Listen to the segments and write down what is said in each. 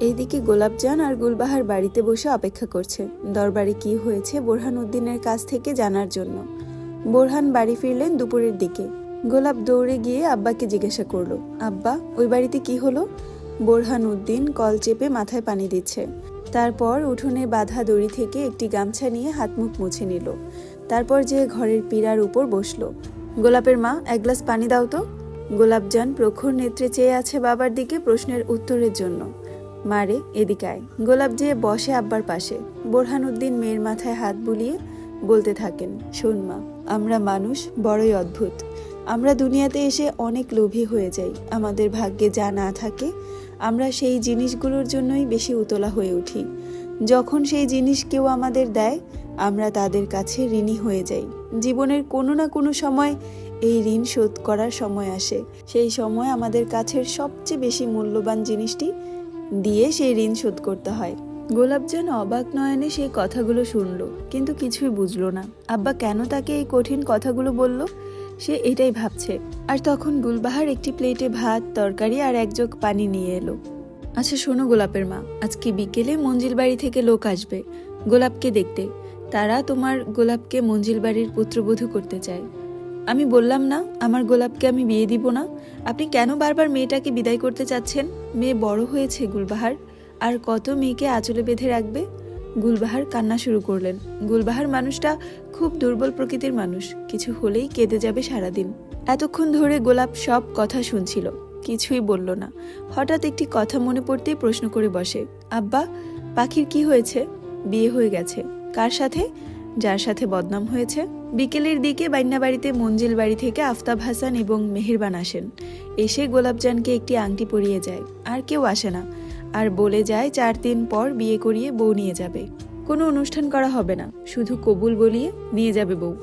এইদিকে গোলাপজান আর গুলবাহার বাড়িতে বসে অপেক্ষা করছে দরবারে কি হয়েছে বোরহান উদ্দিনের কাছ থেকে জানার জন্য। বোরহান বাড়ি ফিরলেন দুপুরের দিকে। গোলাপ দৌড়ে গিয়ে আব্বাকে জিজ্ঞাসা করলো, আব্বা ওই বাড়িতে কি হলো? বোরহান উদ্দিন কল চেপে মাথায় পানি দিচ্ছে। তারপর উঠোনে বাঁধা দড়ি থেকে একটি গামছা নিয়ে হাত মুখ মুছে নিল। তারপর যে ঘরের পীড়ার উপর বসলো। গোলাপের মা, এক গ্লাস পানি দাও তো। গোলাপজান প্রখর নেত্রে চেয়ে আছে বাবার দিকে প্রশ্নের উত্তরের জন্য। মারে এদিকে আয়। গোলাপ যেয়ে বসে আব্বার পাশে। বোরহান উদ্দিন মেয়ের মাথায় হাত বুলিয়ে বলতে থাকেন, শোন মা, আমরা মানুষ বড়ই অদ্ভুত। আমরা দুনিয়াতে এসে অনেক লোভী হয়ে যাই। আমাদের ভাগ্যে যা না থাকে আমরা সেই জিনিসগুলোর জন্যই বেশি উতলা হয়ে উঠি। যখন সেই জিনিস কেউ আমাদের দেয় আমরা তাদের কাছে ঋণী হয়ে যাই। জীবনের কোনো না কোনো সময় এই ঋণ শোধ করার সময় আসে। সেই সময় আমাদের কাছের সবচেয়ে বেশি মূল্যবান জিনিসটি দিয়ে সেই ঋণ শোধ করতে হয়। গোলাপ যেন অবাক নয়নে সেই কথাগুলো শুনল, কিন্তু কিছুই বুঝলো না আব্বা কেন তাকে এই কঠিন কথাগুলো বলল। সে এটাই ভাবছে। আর তখন গুলবাহার একটি প্লেটে ভাত, তরকারি আর এক জগ পানি নিয়ে এলো। আচ্ছা শোনো গোলাপের মা, আজকে বিকেলে মঞ্জিল বাড়ি থেকে লোক আসবে গোলাপকে দেখতে। তারা তোমার গোলাপকে মঞ্জিল বাড়ির পুত্রবধূ করতে চায়। আমি বললাম না আমার গোলাপকে আমি বিয়ে দিব না? আপনি কেন বারবার মেয়েটাকে বিদায় করতে চাচ্ছেন? মেয়ে বড় হয়েছে গুলবাহার, আর কত মেয়েকে আঁচলে বেঁধে রাখবে? গুলবাহার কান্না শুরু করলেন। গুলবাহার মানুষটা খুব দুর্বল প্রকৃতির মানুষ, কিছু হলেই কেঁদে যাবে সারাদিন। এতক্ষণ ধরে গোলাপ সব কথা শুনছিল, কিছুই বলল না। হঠাৎ একটি কথা মনে পড়তেই প্রশ্ন করে বসে, আব্বা পাখির কি হয়েছে? বিয়ে হয়ে গেছে। কার সাথে? যার সাথে বদনাম হয়েছে। বিকেলের দিকে বাইন্না বাড়িতে মঞ্জিল বাড়ি থেকে আফতাব হাসান এবং মেহেরবান আসেন। এসে গোলাপজানকে একটি আংটি পরিয়ে যায়। আর কেউ আসে না, আর বলে যায় 4 দিন পর বিয়ে করিয়ে বউ নিয়ে যাবে। কোনো অনুষ্ঠান করা হবে না, শুধু কবুল বলিয়ে নিয়ে যাবে বউ।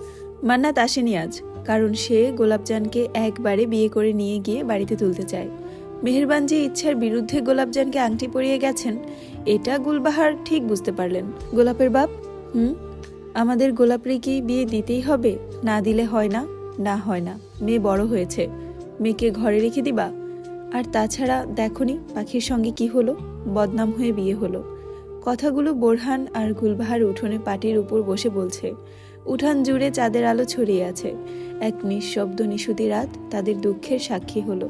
মান্নাত আসেনি আজ, কারণ সে গোলাপজানকে একবারে বিয়ে করে নিয়ে গিয়ে বাড়িতে তুলতে চায়। মেহেরবান যে ইচ্ছার বিরুদ্ধে গোলাপজানকে আংটি পরিয়ে গেছেন এটা গুলবাহার ঠিক বুঝতে পারলেন। গোলাপের বাপ, আমাদের গোলাপরে কি বিয়ে দিতেই হবে? না দিলে হয় না? না হয় না, মেয়ে বড় হয়েছে, মেয়েকে ঘরে রেখে দিবা? আর তাছাড়া দেখনি পাখির সঙ্গে কি হলো, বদনাম হয়ে বিয়ে হলো। কথাগুলো বোরহান আর গুলবাহার উঠোনে পাটির উপর বসে বলছে। উঠান জুড়ে চাঁদের আলো ছড়িয়ে আছে। এক নিঃশব্দ নিশুতি রাত তাদের দুঃখের সাক্ষী হলো।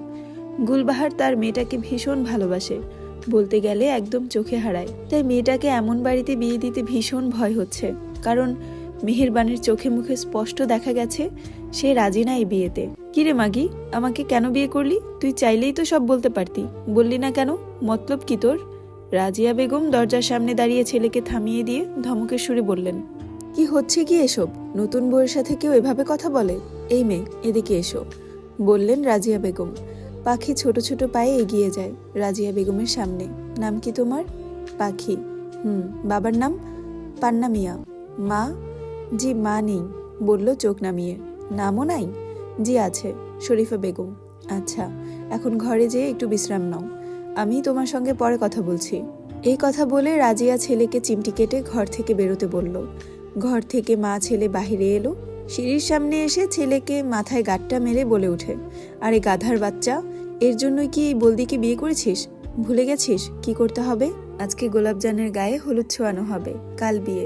গুলবাহার তার মেয়েটাকে ভীষণ ভালোবাসে, বলতে গেলে একদম চোখে হারায়। তাই মেয়েটাকে এমন বাড়িতে বিয়ে দিতে ভীষণ ভয় হচ্ছে, কারণ মেহেরবানের চোখে মুখে স্পষ্ট দেখা গেছে সে রাজি না এই বিয়েতে। কিরে মাগি, আমাকে কেন বিয়ে করলি? তুই চাইলেই তো সব বলতে পারতি, বললি না কেন? মতলব কি তোর? রাজিয়া বেগম দরজার সামনে দাঁড়িয়ে ছেলেকে থামিয়ে দিয়ে ধমকের সুরে বললেন, কি হচ্ছে কি এসব? নতুন বউয়ের সাথে কেউ এভাবে কথা বলে? এই মেয়ে, এদিকে এসো, বললেন রাজিয়া বেগম। পাখি ছোট ছোট পায়ে এগিয়ে যায় রাজিয়া বেগমের সামনে। নাম কি তোমার? পাখি। বাবার নাম? পান্না মিয়া। মা? জি মা নেই, বলল চোখ নামিয়ে। নামও নাই? জি আছে, শরীফা বেগম। আচ্ছা, এখন ঘরে যেয়ে একটু বিশ্রাম নাও, আমি তোমার সঙ্গে পরে কথা বলছি। এই কথা বলে রাজিয়া ছেলেকে চিমটি কেটে ঘর থেকে বেরোতে বলল। ঘর থেকে মা ছেলে বাহিরে এলো। সিঁড়ির সামনে এসে ছেলেকে মাথায় গাঁটটা মেরে বলে ওঠে, আরে গাধার বাচ্চা, এর জন্যই কি বলদিকে বিয়ে করেছিস? ভুলে গেছিস কি করতে হবে? আজকে গোলাপজানের গায়ে হলুদ ছোঁয়ানো হবে, কাল বিয়ে।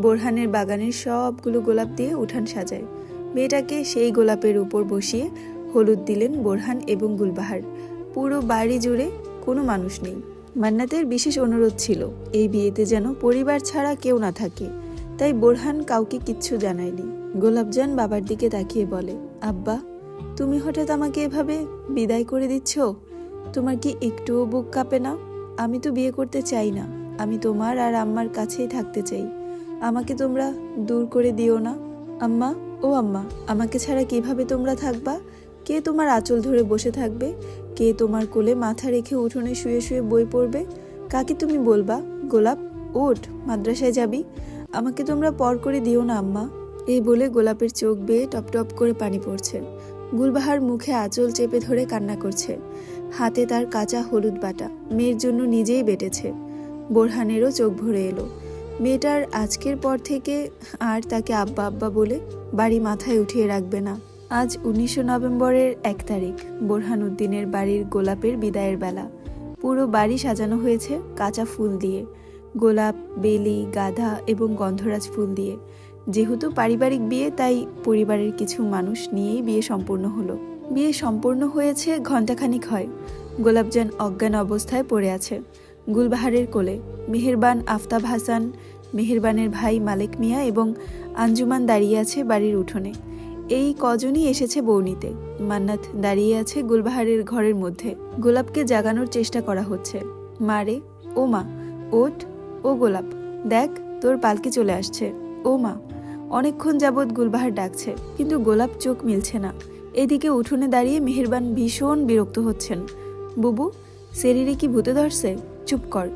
বোরহানের বাগানের সবগুলো গোলাপ দিয়ে উঠান সাজায়। মেয়েটাকে সেই গোলাপের উপর বসিয়ে হলুদ দিলেন বোরহান এবং গুলবাহার। পুরো বাড়ি জুড়ে কোনো মানুষ নেই। মান্নাতের বিশেষ অনুরোধ ছিল এই বিয়েতে যেন পরিবার ছাড়া কেউ না থাকে, তাই বোরহান কাউকে কিচ্ছু জানায়নি। গোলাপজান বাবার দিকে তাকিয়ে বলে, আব্বা তুমি হঠাৎ আমাকে এভাবে বিদায় করে দিচ্ছ? তোমার কি একটুও বুক কাঁপে না? আমি তো বিয়ে করতে চাই না, আমি তোমার আর আম্মার কাছেই থাকতে চাই। আমাকে তোমরা দূর করে দিও না। আম্মা, ও আম্মা, আমাকে ছাড়া কিভাবে তোমরা থাকবা? কে তোমার আঁচল ধরে বসে থাকবে? কে তোমার কোলে মাথা রেখে উঠোনে শুয়ে শুয়ে বই পড়বে? কাকে তুমি বলবা, গোলাপ ওঠ, মাদ্রাসায় যাবি? আমাকে তোমরা পর করে দিও না আম্মা। এই বলে গোলাপের চোখ বেয়ে টপ টপ করে পানি পড়ছে। গুলবাহার মুখে আঁচল চেপে ধরে কান্না করছে। হাতে তার কাঁচা হলুদ বাটা, মেয়ের জন্য নিজেই বেটেছে। বোরহানেরও চোখ ভরে এলো। মেয়েটার আজকের পর থেকে আর তাকে আব্বা আব্বা বলে বাড়ি মাথায় উঠিয়ে রাখবে না। আজ 19 নভেম্বরের 1 তারিখ, বোরহান উদ্দিনের বাড়ির গোলাপের বিদায়ের বেলা। পুরো বাড়ি সাজানো হয়েছে কাঁচা ফুল দিয়ে, গোলাপ, বেলি, গাঁদা এবং গন্ধরাজ ফুল দিয়ে। যেহেতু পারিবারিক বিয়ে, তাই পরিবারের কিছু মানুষ নিয়েই বিয়ে সম্পূর্ণ হলো। বিয়ে সম্পূর্ণ হয়েছে ঘণ্টাখানিক হয়। গোলাপজান অজ্ঞান অবস্থায় পড়ে আছে গুলবাহারের কোলে। মেহেরবান, আফতাব হাসান, মেহেরবানের ভাই মালেক মিয়া এবং আঞ্জুমান দাঁড়িয়ে আছে বাড়ির উঠোনে। এই কজনই এসেছে বউ নিতে। মান্নাত দাঁড়িয়ে আছে গুলবাহারের ঘরের মধ্যে। গোলাপকে জাগানোর চেষ্টা করা হচ্ছে। মা রে, ও মা, ওঠ, ও গোলাপ, দেখ তোর পালকি চলে আসছে, ও মা। অনেকক্ষণ যাবৎ গুলবাহার ডাকছে, কিন্তু গোলাপ চোখ মিলছে না। এদিকে উঠোনে দাঁড়িয়ে মেহেরবান ভীষণ বিরক্ত হচ্ছেন। বুবু, শরীরে কি ভূতে ধরছে? চুপ কর,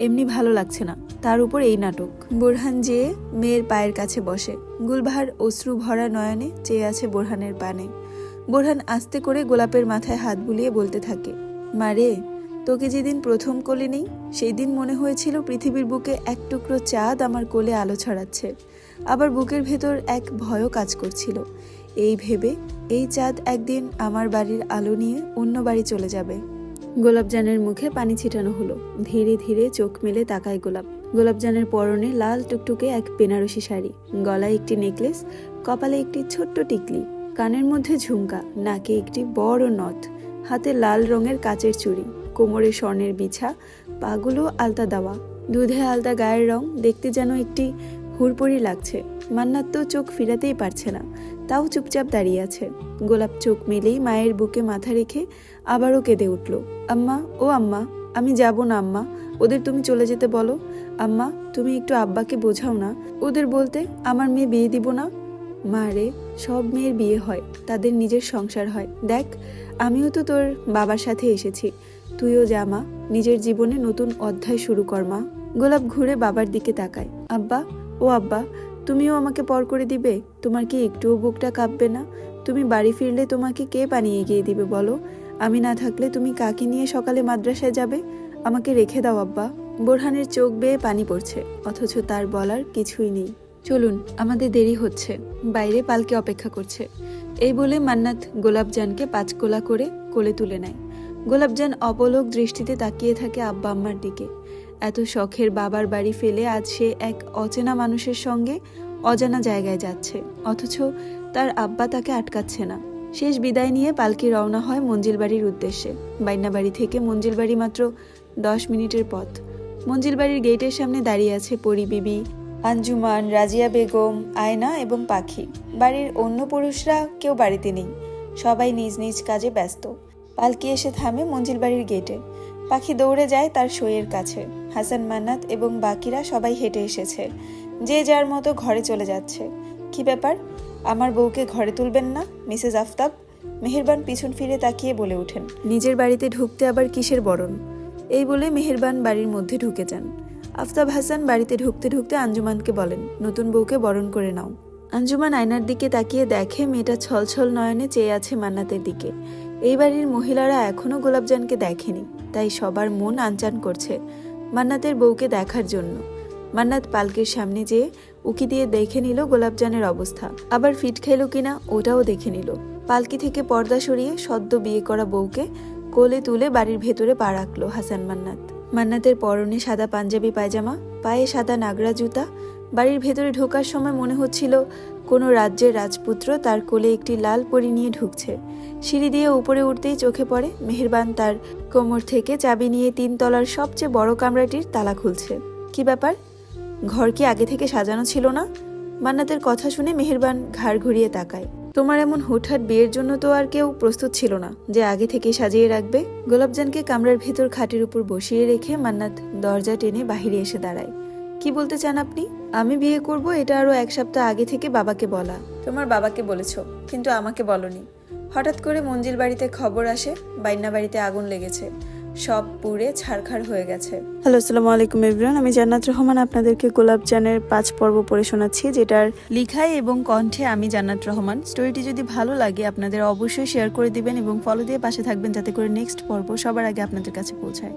এমনি ভালো লাগছে না, তার উপর এই নাটক। বোরহান যেয়ে মেয়ের পায়ের কাছে বসে। গুলবাহার অশ্রু ভরা নয়নে চেয়ে আছে বোরহানের পানে। বোরহান আস্তে করে গোলাপের মাথায় হাত বুলিয়ে বলতে থাকে, মারে, তোকে যেদিন প্রথম কোলে নেই, সেই দিন মনে হয়েছিল পৃথিবীর বুকে এক টুকরো চাঁদ আমার কোলে আলো ছড়াচ্ছে। আবার বুকের ভেতর এক ভয়ও কাজ করছিল, এই ভেবে এই চাঁদ একদিন আমার বাড়ির আলো নিয়ে অন্য বাড়ি চলে যাবে। গোলাপজানের মুখে পানি ছিটানো হলো। ধীরে ধীরে চোখ মেলে তাকায় গোলাপ। গোলাপজানের পরনে লাল টুকটুকে এক বেনারসি শাড়ি, গলায় একটি নেকলেস, কপালে একটি ছোট্ট টিকলি, কানের মধ্যে ঝুমকা, নাকে একটি বড় নথ, হাতে লাল রঙের কাচের চুড়ি, কোমরে স্বর্ণের বিছা, পাগুলো আলতা দেওয়া, দুধে আলতা গায়ের রং, দেখতে যেন একটি হুড়পড়ি লাগছে। মান্নাত তো চোখ ফিরাতেই পারছে না, তাও চুপচাপ দাঁড়িয়ে আছে। গোলাপ চোখ মেলেই মায়ের বুকে মাথা রেখে আবারও কেঁদে উঠল। আম্মা, ও আম্মা, আমি যাব না আম্মা, ওদের তুমি চলে যেতে বলো। আম্মা, তুমি একটু আব্বাকে বোঝাও না, ওদের বলতে আমার মেয়ে বিয়ে দিব না। মা রে, সব মেয়ের বিয়ে হয়, তাদের নিজের সংসার হয়। দেখ, আমিও তো তোর বাবার সাথে এসেছি, তুইও যা মা, নিজের জীবনে নতুন অধ্যায় শুরু কর মা। গোলাপ ঘুরে বাবার দিকে তাকায়। আব্বা, ও আব্বা, তুমিও আমাকে পর করে দিবে? তোমার কি একটুও বুকটা কাঁপবে না? তুমি বাড়ি ফিরলে তোমাকে কে পানি এগিয়ে দিবে বলো? আমি না থাকলে তুমি কাকে নিয়ে সকালে মাদ্রাসায় যাবে? আমাকে রেখে দাও আব্বা। বোরহানের চোখ বেয়ে পানি পড়ছে, অথচ তার বলার কিছুই নেই। চলুন, আমাদের দেরি হচ্ছে, বাইরে পালকি অপেক্ষা করছে। এই বলে মান্নাত গোলাপজানকে পাঁচকোলা করে কোলে তুলে নেয়। গোলাপজান অপলক দৃষ্টিতে তাকিয়ে থাকে আব্বা আম্মার দিকে। এত শখের বাবার বাড়ি ফেলে আজ সে এক অচেনা মানুষের সঙ্গে অজানা জায়গায় যাচ্ছে, অথচ তার আব্বা তাকে আটকাচ্ছে না। শেষ বিদায় নিয়ে পালকি রওনা হয় মঞ্জিল বাড়ির উদ্দেশ্যে। বাইনাবাড়ি থেকে মঞ্জিল বাড়ি মাত্র 10 মিনিটের পথ। মঞ্জিল বাড়ির গেটের সামনে দাঁড়িয়ে আছে পরি বিবি, আঞ্জুমান, রাজিয়া বেগম, আয়না এবং পাখি। বাড়ির অন্য পুরুষরা কেউ বাড়িতে নেই, সবাই নিজ নিজ কাজে ব্যস্ত। পালকি এসে থামে মঞ্জিল বাড়ির গেটে। পাখি দৌড়ে যায় তার সইয়ের কাছে। হাসান, মান্নাত এবং বাকিরা সবাই হেঁটে এসেছে, যে যার মতো ঘরে চলে যাচ্ছে। কি ব্যাপার, আমার বউকে ঘরে তুলবেন না মিসেস আফতাব? মেহেরবান পিছন ফিরে তাকিয়ে বলে ওঠেন। নিজের বাড়িতে ঢুকতে আবার কিসের বরণ? এই বলে মেহেরবান বাড়ির মধ্যে ঢুকে যান। আফতাব হাসান বাড়িতে ঢুকতে ঢুকতে আঞ্জুমানকে বলেন, নতুন বউকে বরণ করে নাও। আঞ্জুমান আয়নার দিকে তাকিয়ে দেখে মেয়েটা ছলছল নয়নে চেয়ে আছে মান্নাতের দিকে। এই বাড়ির মহিলারা এখনো গোলাপজানকে দেখেনি, তাই সবার মন আনচান করছে মান্নাতের বউকে দেখার জন্য। মান্নাত পালকির সামনে যেয়ে উকি দিয়ে দেখে নিল গোলাপজানের অবস্থা, আবার ফিট খেল কিনা ওটাও দেখে নিল। পালকি থেকে পর্দা সরিয়ে সদ্য বিয়ে করা বউকে কোলে তুলে বাড়ির ভেতরে পা রাখলো হাসান মান্নাত। মান্নাতের পরনে সাদা পাঞ্জাবি পায়জামা, পায়ে সাদা নাগরা জুতা। বাড়ির ভেতরে ঢোকার সময় মনে হচ্ছিল কোনো রাজ্যের রাজপুত্র তার কোলে একটি লাল পরী নিয়ে ঢুকছে। সিঁড়ি দিয়ে উপরে উঠতেই চোখে পড়ে মেহেরবান তার কোমর থেকে চাবি নিয়ে 3 তলার সবচেয়ে বড় কামরাটির তালা খুলছে। কি ব্যাপার, ঘর কি আগে থেকে সাজানো ছিল না? মান্নাতের কথা শুনে মেহেরবান ঘাড় ঘুরিয়ে তাকায়। তোমার এমন হুটহাট বিয়ের জন্য তো আর কেউ প্রস্তুত ছিল না যে আগে থেকে সাজিয়ে রাখবে। গোলাপজানকে কামরার ভেতর খাটের উপর বসিয়ে রেখে মান্নাত দরজা টেনে বাহিরে এসে দাঁড়ায়। কি বলতে চান আপনি? আমি বিয়ে করব এটা আরো 1 সপ্তাহ আগে থেকে বাবাকে বলা। তোমার বাবাকে বলেছো, কিন্তু আমাকে বলনি। হঠাৎ করে মঞ্জিল বাড়িতে খবর আসে বাইনা বাড়িতে আগুন লেগেছে, সব পুড়ে ছারখার হয়ে গেছে। হ্যালো, আসসালামু আলাইকুম এভরিওয়ান, আমি জান্নাত রহমান আপনাদেরকে গোলাপজানের 5 পর্ব পড়ে শোনাচ্ছি, যেটার লিখায় এবং কণ্ঠে আমি জান্নাত রহমান। স্টোরিটি যদি ভালো লাগে আপনাদের অবশ্যই শেয়ার করে দিবেন এবং ফলো দিয়ে পাশে থাকবেন, যাতে করে নেক্সট পর্ব সবার আগে আপনাদের কাছে পৌঁছায়।